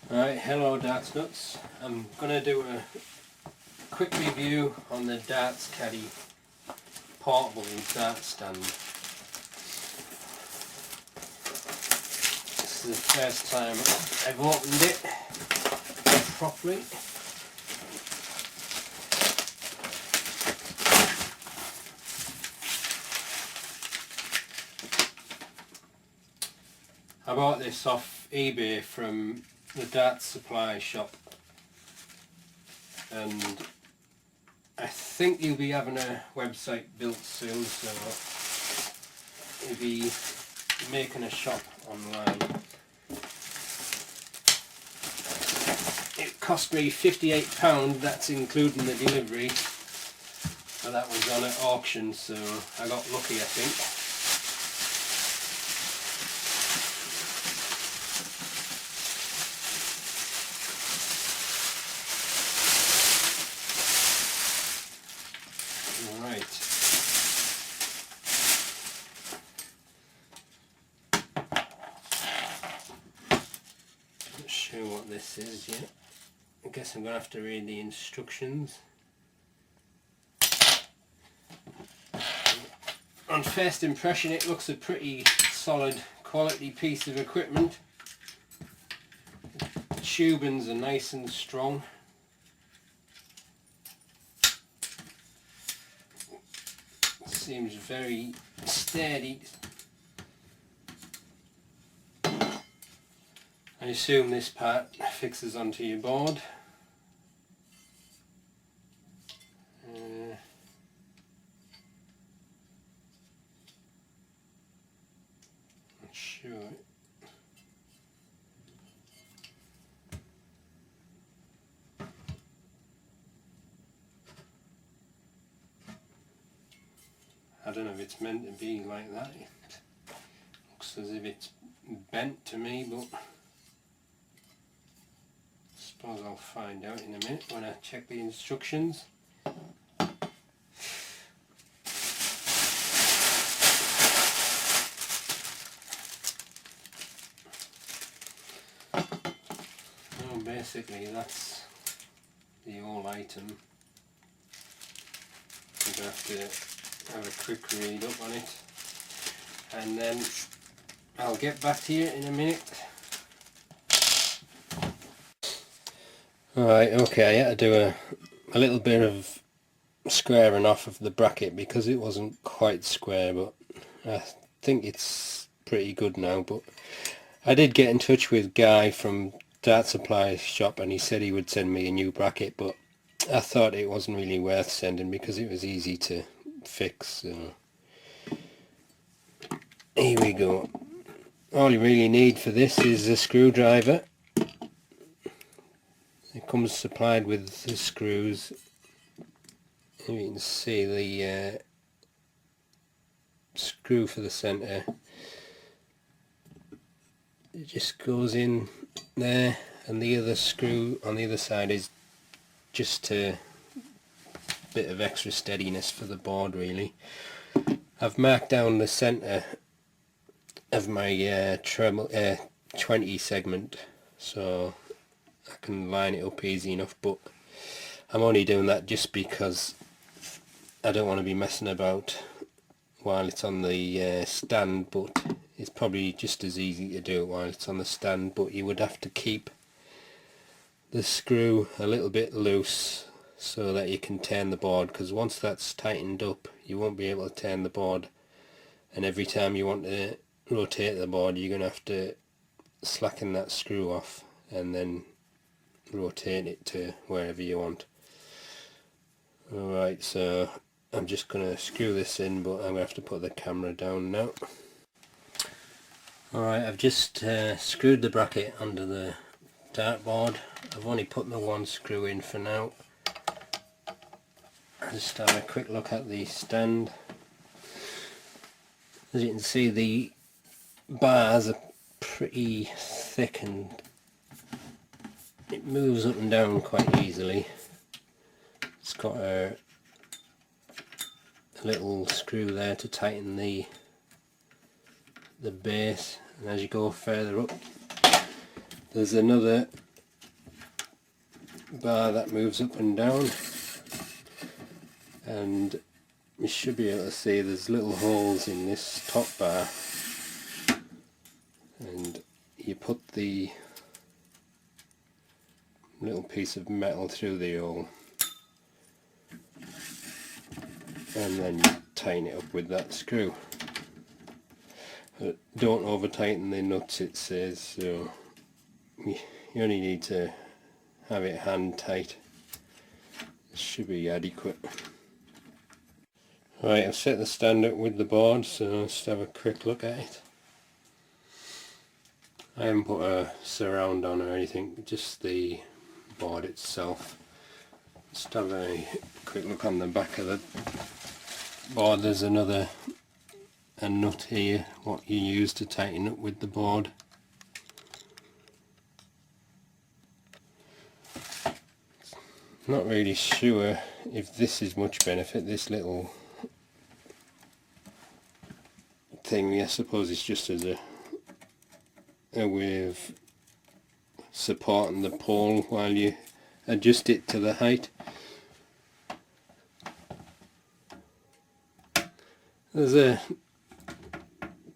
Right, hello Darts Nutz. I'm going to do a quick review on the Darts Caddy portable dart stand. This is the first time I've opened it properly. I bought this off eBay from the Darts supply shop, and I think you'll be having a website built soon, so you'll be making a shop online. It cost me £58, that's including the delivery, but that was on at auction, so I got lucky, I think. Right. Not sure what this is yet. I guess I'm going to have to read the instructions. On first impression it looks a pretty solid quality piece of equipment. The tubings are nice and strong. Seems very sturdy. I assume this part fixes onto your board. Not sure. I don't know if it's meant to be like that. It looks as if it's bent to me, but I suppose I'll find out in a minute when I check the instructions. Well, basically that's the whole item. I'm going to have to have a quick read up on it, and then I'll get back to you in a minute. Alright, okay, I had to do a little bit of squaring off of the bracket because it wasn't quite square, but I think it's pretty good now. But I did get in touch with Guy from Dart Supply shop, and he said he would send me a new bracket, but I thought it wasn't really worth sending because it was easy to fix. So here we go. All you really need for this is a screwdriver. It comes supplied with the screws. You can see the screw for the centre. It just goes in there, and the other screw on the other side is just a bit of extra steadiness for the board, really. I've marked down the centre of my treble 20 segment, so I can line it up easy enough, but I'm only doing that just because I don't want to be messing about while it's on the stand, but it's probably just as easy to do it while it's on the stand, but you would have to keep the screw a little bit loose so that you can turn the board, because once that's tightened up you won't be able to turn the board, and every time you want to rotate the board you're going to have to slacken that screw off and then rotate it to wherever you want. Alright, so I'm just going to screw this in, but I'm going to have to put the camera down now. Alright, I've just screwed the bracket under the dartboard. I've only put the one screw in for now. I'll just have a quick look at the stand. As you can see, the bars are pretty thick and it moves up and down quite easily. It's got a little screw there to tighten the base, and as you go further up there's another bar that moves up and down, and you should be able to see there's little holes in this top bar, and you put the little piece of metal through the hole and then you tighten it up with that screw. Don't over tighten the nuts, it says, so you only need to have it hand tight. It should be adequate. Right, I've set the stand up with the board, so let's have a quick look at it. I haven't put a surround on or anything, just the board itself. Let's have a quick look on the back of the board. There's a nut here, what you use to tighten up with the board. Not really sure if this is much benefit, this little thing. I suppose it's just as a way of supporting the pole while you adjust it to the height. There's a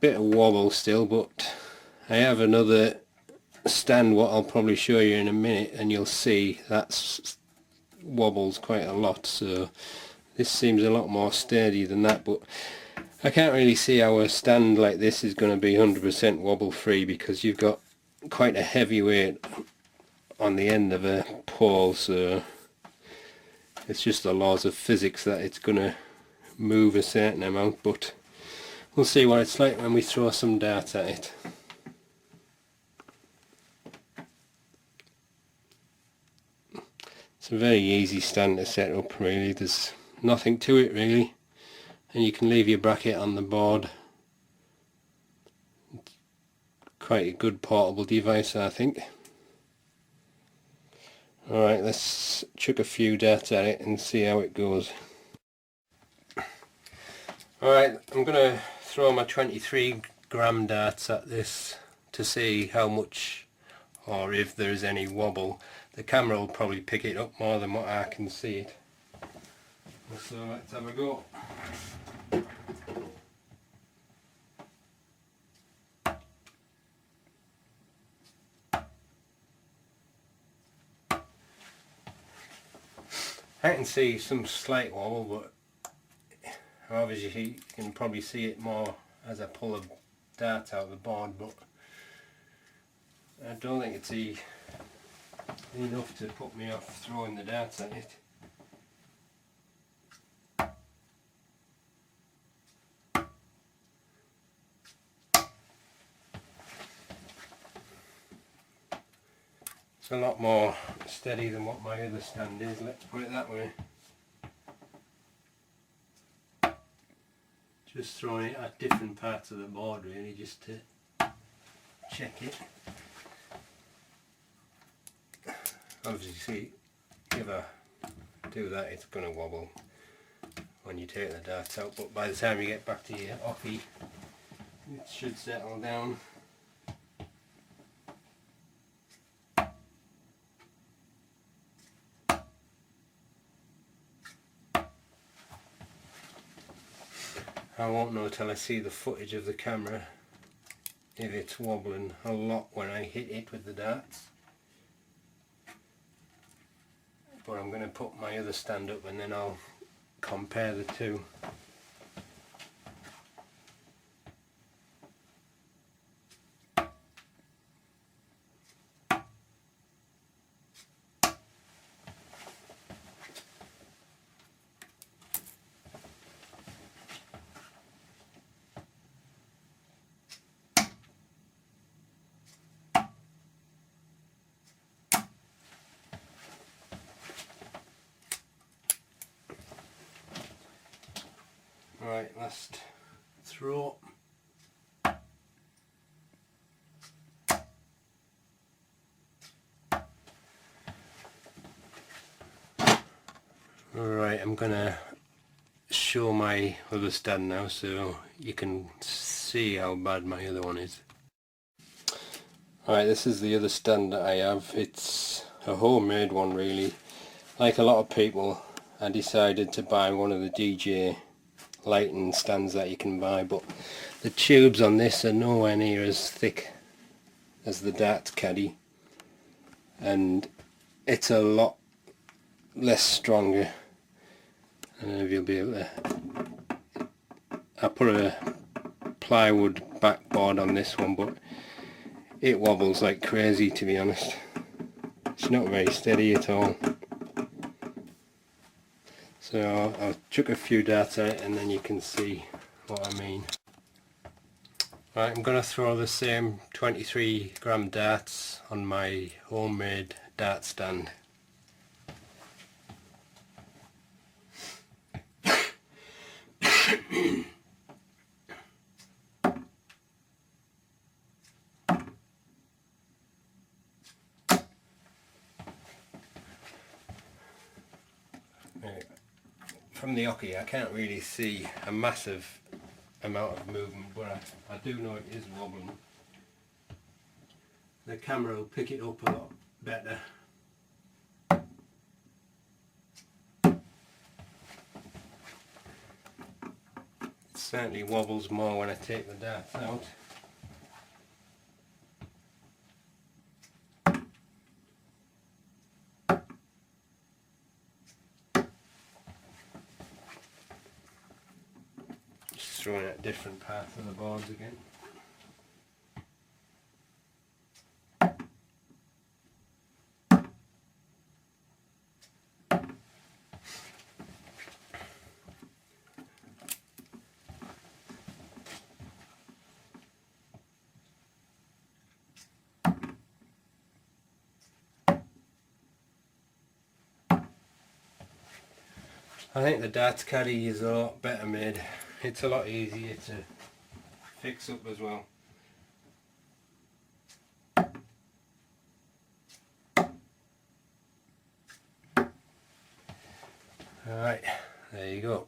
bit of wobble still, but I have another stand what I'll probably show you in a minute, and you'll see that's wobbles quite a lot, so this seems a lot more sturdy than that. But I can't really see how a stand like this is going to be 100% wobble free, because you've got quite a heavy weight on the end of a pole, so it's just the laws of physics that it's going to move a certain amount. But we'll see what it's like when we throw some darts at it. It's a very easy stand to set up, really. There's nothing to it really, and you can leave your bracket on the board. Quite a good portable device, I think. Alright, let's chuck a few darts at it and see how it goes. Alright, I'm going to throw my 23-gram darts at this to see how much, or if there's any wobble. The camera will probably pick it up more than what I can see it. So let's have a go. I can see some slight wobble, but obviously you can probably see it more as I pull a dart out of the board, but I don't think it's enough to put me off throwing the darts at it. It's a lot more steady than what my other stand is, let's put it that way. Just throwing it at different parts of the board really, just to check it. Obviously, if I do that, it's going to wobble when you take the darts out, but by the time you get back to your oppie, it should settle down. I won't know till I see the footage of the camera if it's wobbling a lot when I hit it with the darts. But I'm going to put my other stand up and then I'll compare the two. Right, last throw. Alright, I'm gonna show my other stand now so you can see how bad my other one is. Alright, this is the other stand that I have. It's a homemade one really. Like a lot of people, I decided to buy one of the DJ lighting stands that you can buy, but the tubes on this are nowhere near as thick as the Darts Caddy, and it's a lot less stronger. I don't know if you'll be able to... I put a plywood backboard on this one, but it wobbles like crazy, to be honest. It's not very steady at all. So I'll chuck a few darts at it and then you can see what I mean. Right, I'm going to throw the same 23-gram darts on my homemade dart stand. From the hockey I can't really see a massive amount of movement, but I do know it is wobbling. The camera will pick it up a lot better. It certainly wobbles more when I take the darts out. Throwing at different parts of the boards again. I think the Darts Caddy is a lot better made. It's a lot easier to fix up as well. Alright, there you go.